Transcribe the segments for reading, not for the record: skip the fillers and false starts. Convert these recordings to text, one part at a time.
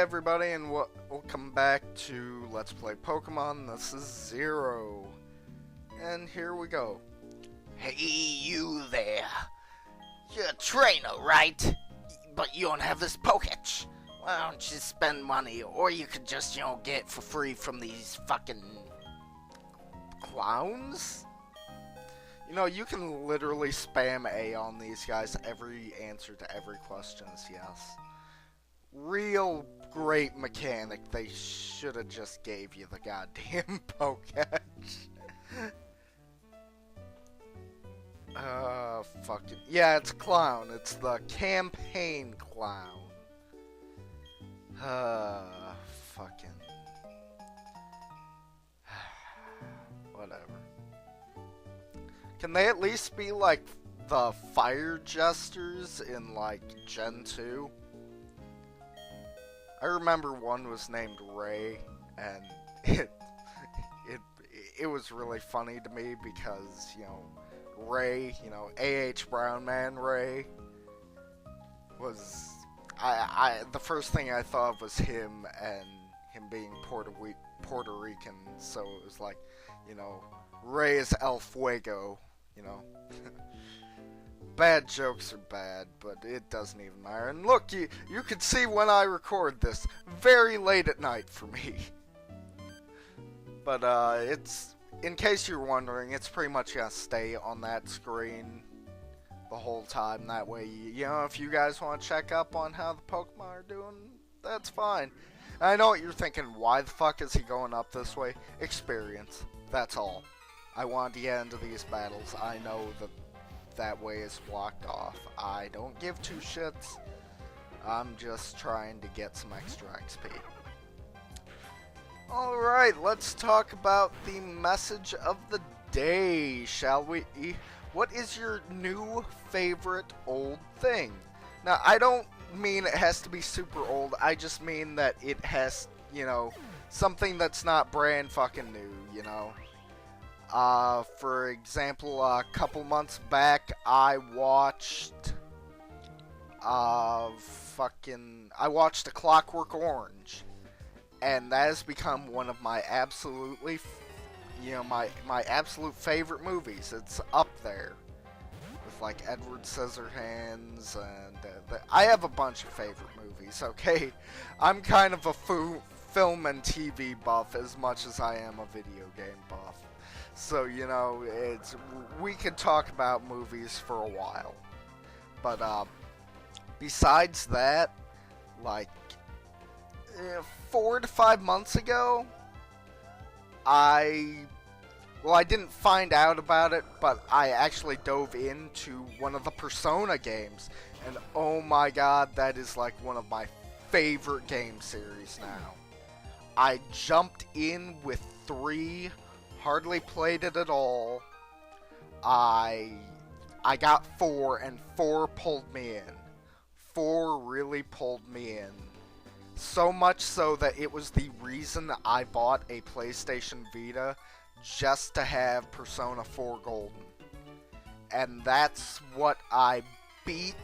everybody, and welcome back to Let's Play Pokemon. This is Zero. And here we go. Hey, you there. You're a trainer, right? But you don't have this poketch. Why don't you spend money, or you could just, get it for free from these fucking clowns? You can literally spam A on these guys. Every answer to every question is yes. Real great mechanic. They should have just gave you the goddamn poketch. Fucking yeah, it's clown. It's the campaign clown. Fucking whatever. Can they at least be like the fire jesters in like Gen 2? I remember one was named Ray, and it was really funny to me because, Ray, A.H. Brown Man Ray was, the first thing I thought of was him and him being Puerto Rican, so it was like, Ray is El Fuego, Bad jokes are bad, but it doesn't even matter. And look, you can see when I record this, very late at night for me. But it's, in case you're wondering, it's pretty much gonna stay on that screen the whole time. That way, if you guys want to check up on how the Pokemon are doing, that's fine. And I know what you're thinking, why the fuck is he going up this way? Experience, that's all. I want to get into these battles. I know that way is blocked off. I don't give two shits. I'm just trying to get some extra XP. Alright, let's talk about the message of the day, shall we? What is your new favorite old thing? Now, I don't mean it has to be super old. I just mean that it has, something that's not brand fucking new, For example, a couple months back, I watched, A Clockwork Orange, and that has become one of my absolutely, my absolute favorite movies. It's up there with like Edward Scissorhands, and I have a bunch of favorite movies. Okay, I'm kind of a film and TV buff as much as I am a video game buff. So, we could talk about movies for a while. But, besides that, like, 4 to 5 months ago, I didn't find out about it, but I actually dove into one of the Persona games. And oh my god, that is like one of my favorite game series now. I jumped in with 3, hardly played it at all. I got 4, and 4 pulled me in. 4 really pulled me in. So much so that it was the reason I bought a PlayStation Vita, just to have Persona 4 Golden. And that's what I beat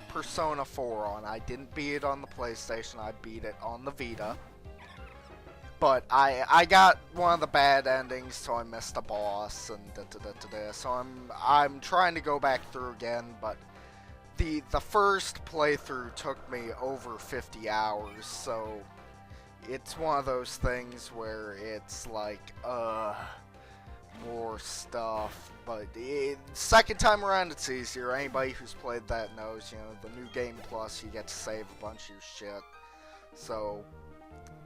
Persona 4 on. I didn't beat it on the PlayStation, I beat it on the Vita. But I got one of the bad endings, so I missed a boss, and so I'm trying to go back through again, but the first playthrough took me over 50 hours, so it's one of those things where it's like, more stuff, but second time around it's easier. Anybody who's played that knows, the new Game Plus, you get to save a bunch of your shit, so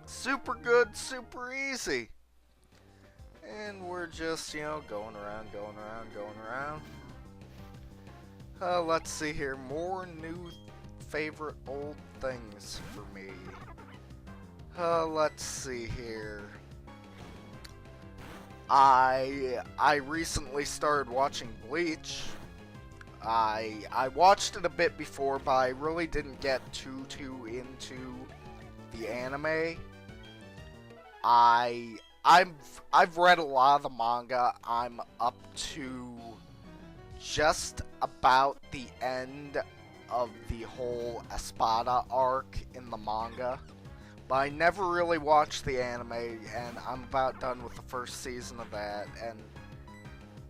super good, super easy. And we're just, going around. Let's see here. More new favorite old things for me. Let's see here. I recently started watching Bleach. I watched it a bit before, but I really didn't get too into the anime. I've read a lot of the manga. I'm up to just about the end of the whole Espada arc in the manga, But I never really watched the anime, and I'm about done with the first season of that, and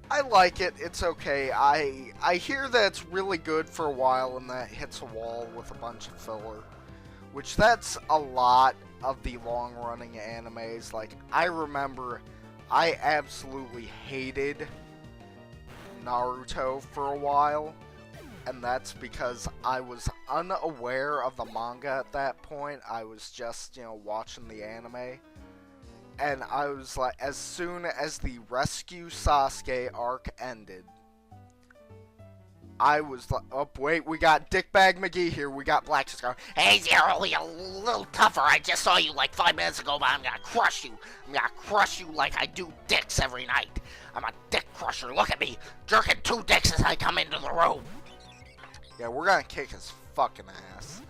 I like it. It's okay. I hear that it's really good for a while, and that hits a wall with a bunch of filler, which that's a lot of the long-running animes. Like, I remember I absolutely hated Naruto for a while, and that's because I was unaware of the manga at that point. I was just, watching the anime. And I was like, as soon as the Rescue Sasuke arc ended, I was like, oh wait, we got Dickbag McGee here, we got Black Scar. Hey, Zero, you're a little tougher. I just saw you like 5 minutes ago, but I'm gonna crush you. I'm gonna crush you like I do dicks every night. I'm a dick crusher. Look at me, jerking 2 dicks as I come into the room. Yeah, we're gonna kick his fucking ass.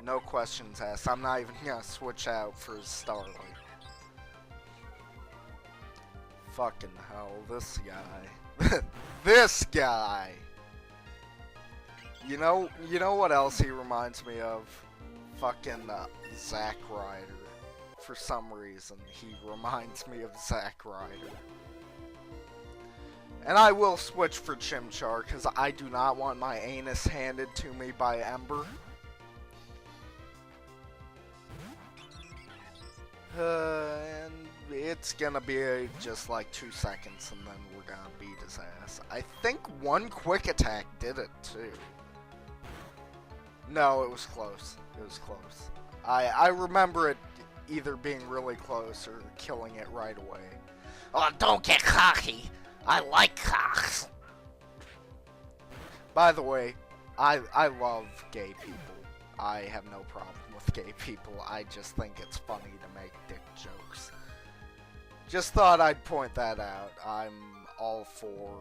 No questions asked. I'm not even gonna switch out for his Starlight. Fucking hell, this guy. This guy! You know what else he reminds me of? Fucking Zack Ryder. For some reason, he reminds me of Zack Ryder. And I will switch for Chimchar, because I do not want my anus handed to me by Ember. And it's gonna be just like 2 seconds, and then we're gonna beat his ass. I think one quick attack did it, too. No, it was close. It was close. I remember it either being really close or killing it right away. Oh, don't get cocky. I like cocks. By the way, I love gay people. I have no problem with gay people. I just think it's funny to make dick jokes. Just thought I'd point that out. I'm all for,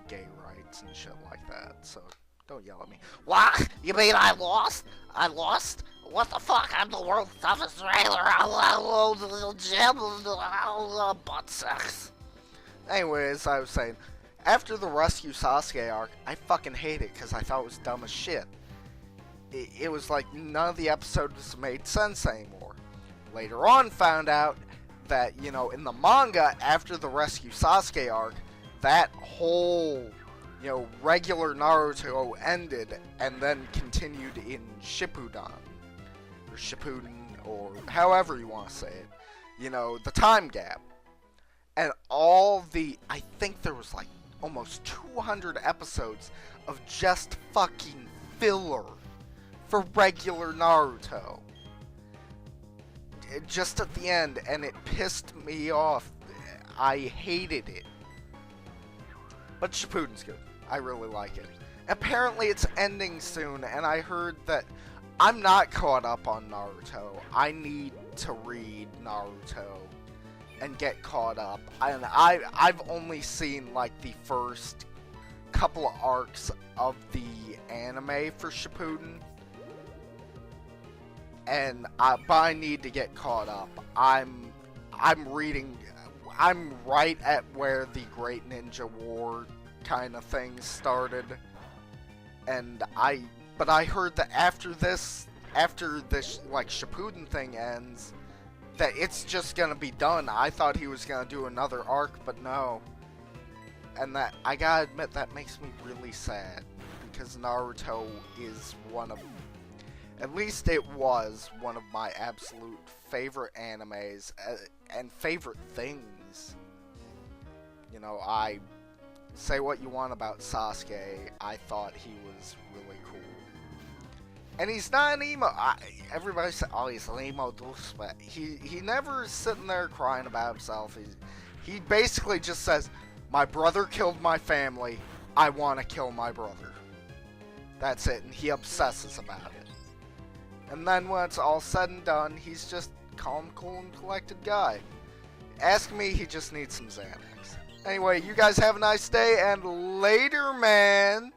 gay rights and shit like that, so don't yell at me. What? You mean I lost? I lost? What the fuck? I'm the world's toughest trailer. I'll gym. I'll butt sex. Anyways, I was saying, after the Rescue Sasuke arc, I fucking hate it because I thought it was dumb as shit. It was like none of the episodes made sense anymore. Later on, found out that, in the manga, after the Rescue Sasuke arc, that whole, regular Naruto ended and then continued in Shippuden, or Shippuden, or however you want to say it. The time gap. And I think there was like almost 200 episodes of just fucking filler for regular Naruto. Just at the end, and it pissed me off. I hated it. But Shippuden's good. I really like it. Apparently it's ending soon, and I heard that I'm not caught up on Naruto. I need to read Naruto and get caught up. And I've only seen like the first couple of arcs of the anime for Shippuden. But I need to get caught up. I'm reading. I'm right at where the Great Ninja War kind of thing started, but I heard that after this like Shippuden thing ends, that it's just gonna be done. I thought he was gonna do another arc, but no. And that, I gotta admit, that makes me really sad, because Naruto is at least it was one of my absolute favorite animes, and favorite things. I say what you want about Sasuke, I thought he was really cool. And he's not an emo. Everybody says, oh, he's an emo douche, but he never is sitting there crying about himself. He basically just says, my brother killed my family, I want to kill my brother. That's it, and he obsesses about it. And then when it's all said and done, he's just calm, cool, and collected guy. Ask me, he just needs some Xanax. Anyway, you guys have a nice day, and later, man!